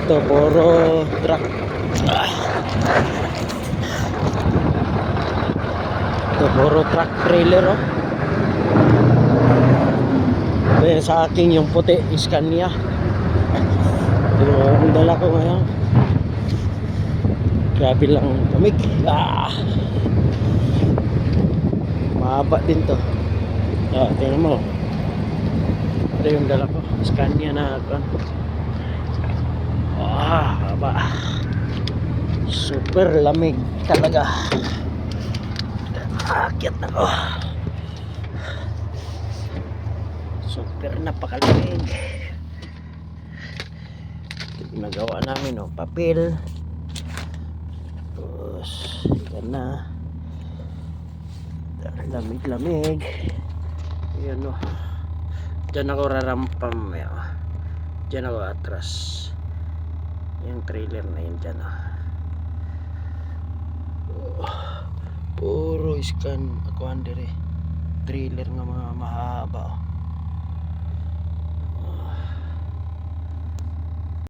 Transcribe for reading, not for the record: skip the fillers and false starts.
Ito puro truck. Ito puro truck trailer, oh. Ayan, sa akin yung puti, Scania. Pero ang dala ko ngayon, grabe lang lamig. Mahaba din to. Tingnan mo. Ito yung dala ko, Scania na haba. Super lamig talaga. Akyat na ko. Super napakalamig. Ginagawa namin, oh, papel. Tapos yan na. Lamig-lamig. Yan, oh. Diyan ako rarampam, oh. Diyan ako atras. Yung trailer na yun dyan, oh. Puro iskan ako, trailer nga mga mahaba, oh.